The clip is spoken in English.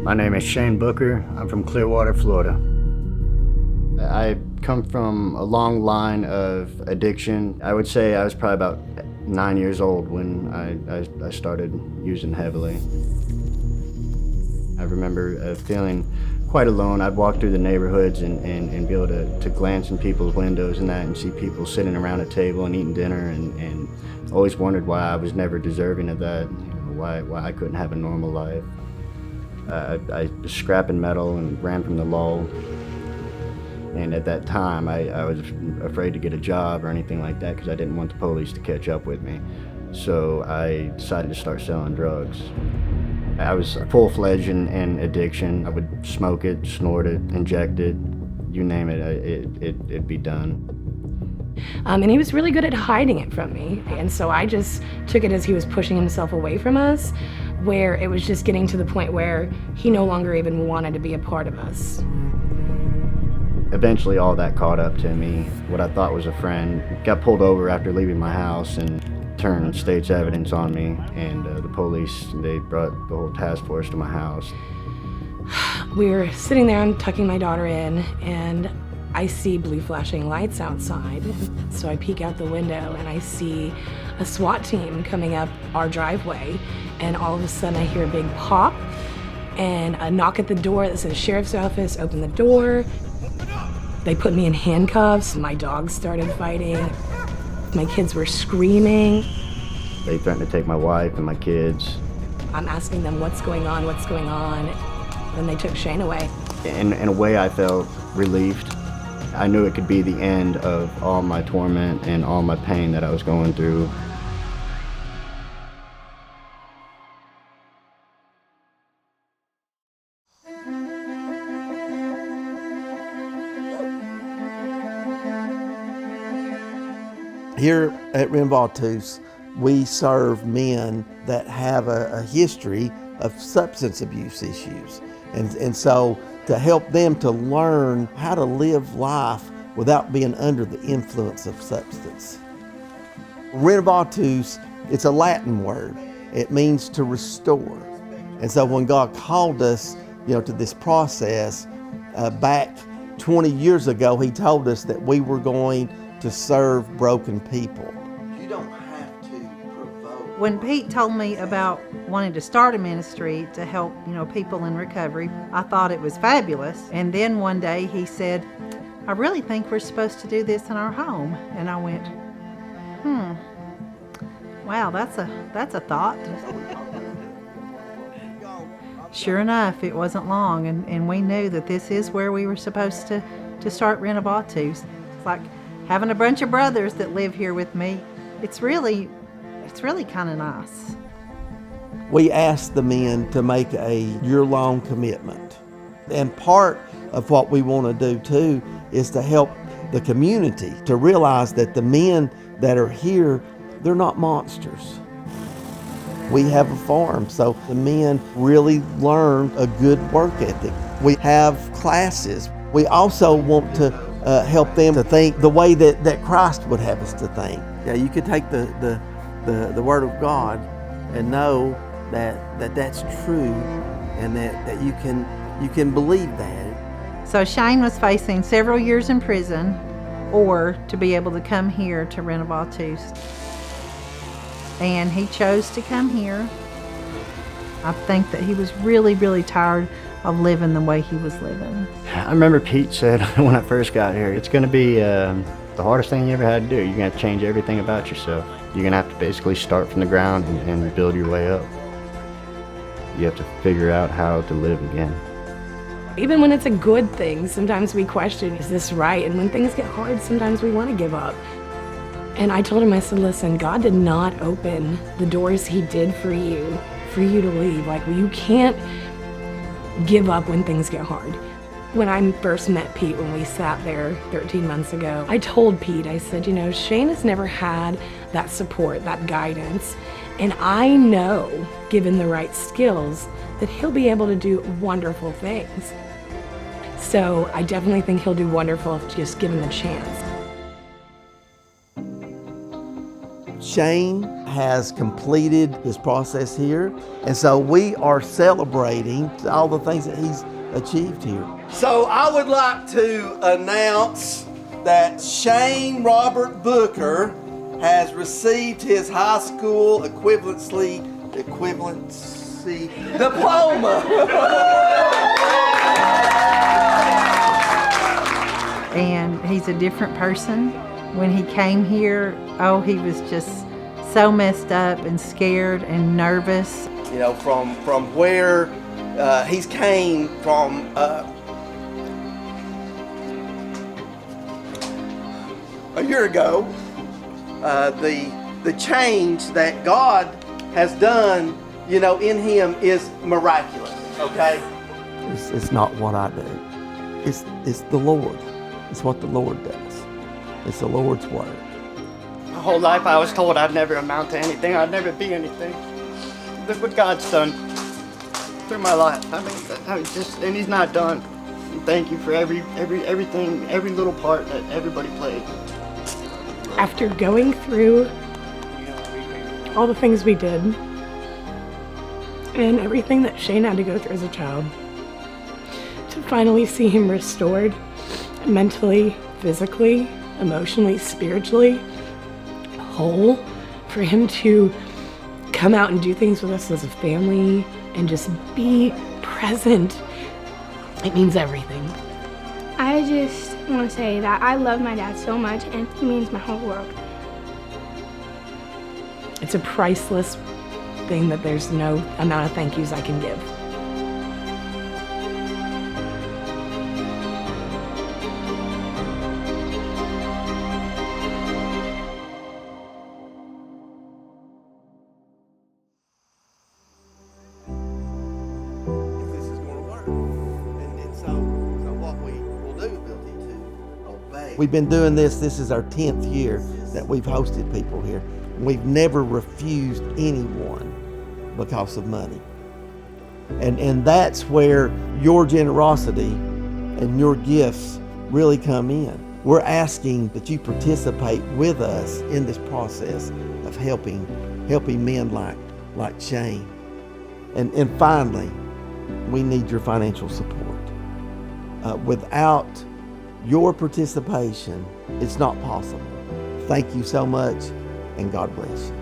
My name is Shane Booker. I'm from Clearwater, Florida. I come from a long line of addiction. I would say I was probably about 9 years old when I started using heavily. I remember feeling quite alone. I'd walk through the neighborhoods and be able to glance in people's windows and that and see people sitting around a table and eating dinner and always wondered why I was never deserving of that, why I couldn't have a normal life. I was scrapping metal and ran from the law. And at that time, I was afraid to get a job or anything like that because I didn't want the police to catch up with me. So I decided to start selling drugs. I was full-fledged in addiction. I would smoke it, snort it, inject it, you name it, it'd be done. And he was really good at hiding it from me. And so I just took it as he was pushing himself away from us, where it was just getting to the point where he no longer even wanted to be a part of us. Eventually all that caught up to me. What I thought was a friend got pulled over after leaving my house and turned state's evidence on me, and the police, they brought the whole task force to my house. We were sitting there, I'm tucking my daughter in, and I see blue flashing lights outside. So I peek out the window and I see a SWAT team coming up our driveway, and all of a sudden I hear a big pop and a knock at the door that says sheriff's office. Open the door. They put me in handcuffs. My dogs started fighting. My kids were screaming. They threatened to take my wife and my kids. I'm asking them what's going on. Then they took Shane away. In a way I felt relieved. I knew it could be the end of all my torment and all my pain that I was going through. Here at Renovatus, we serve men that have a history of substance abuse issues. And so to help them to learn how to live life without being under the influence of substance. Renovatus, it's a Latin word. It means to restore. And so when God called us, to this process, back 20 years ago, He told us that we were going to serve broken people. You don't have to provoke. When Pete told me about wanting to start a ministry to help, people in recovery, I thought it was fabulous. And then one day he said, I really think we're supposed to do this in our home. And I went, wow, that's a thought. Sure enough, it wasn't long, and we knew that this is where we were supposed to start Renovatus. It's like having a bunch of brothers that live here with me. It's really kind of nice. We asked the men to make a year-long commitment. And part of what we want to do too is to help the community to realize that the men that are here, they're not monsters. We have a farm, so the men really learn a good work ethic. We have classes. We also want to help them to think the way that Christ would have us to think. Yeah, you could take the Word of God and know that that's true, and that you can believe that. So Shane was facing several years in prison, or to be able to come here to Renovatus. And he chose to come here. I think that he was really, really tired of living the way he was living. I remember Pete said when I first got here, it's going to be the hardest thing you ever had to do. You're going to have to change everything about yourself. You're going to have to basically start from the ground and build your way up. You have to figure out how to live again. Even when it's a good thing, sometimes we question, is this right? And when things get hard, sometimes we want to give up. And I told him, I said, listen, God did not open the doors He did for you to leave. Like, you can't give up when things get hard. When I first met Pete, when we sat there 13 months ago, I told Pete, I said, Shane has never had that support, that guidance. And I know, given the right skills, that he'll be able to do wonderful things. So I definitely think he'll do wonderful if just given the chance. Shane has completed his process here, and so we are celebrating all the things that he's achieved here. So I would like to announce that Shane Robert Booker has received his high school equivalency diploma. And he's a different person. When he came here, oh, he was just so messed up and scared and nervous. You know, from where he's came from. A year ago, the change that God has done, you know, in him is miraculous. Okay, it's not what I do. It's the Lord. It's what the Lord does. It's the Lord's word. My whole life I was told I'd never amount to anything, I'd never be anything. Look what God's done through my life. And he's not done. And thank you for everything, every little part that everybody played. After going through all the things we did and everything that Shane had to go through as a child, to finally see him restored mentally, physically, emotionally, spiritually, whole, for him to come out and do things with us as a family and just be present, it means everything. I just want to say that I love my dad so much, and he means my whole world. It's a priceless thing that there's no amount of thank yous I can give. This is going to work. And so what we will do, ability to obey. We've been doing this is our 10th year that we've hosted people here. We've never refused anyone because of money. And that's where your generosity and your gifts really come in. We're asking that you participate with us in this process of helping men like Shane. And finally, we need your financial support. Without your participation, it's not possible. Thank you so much, and God bless you.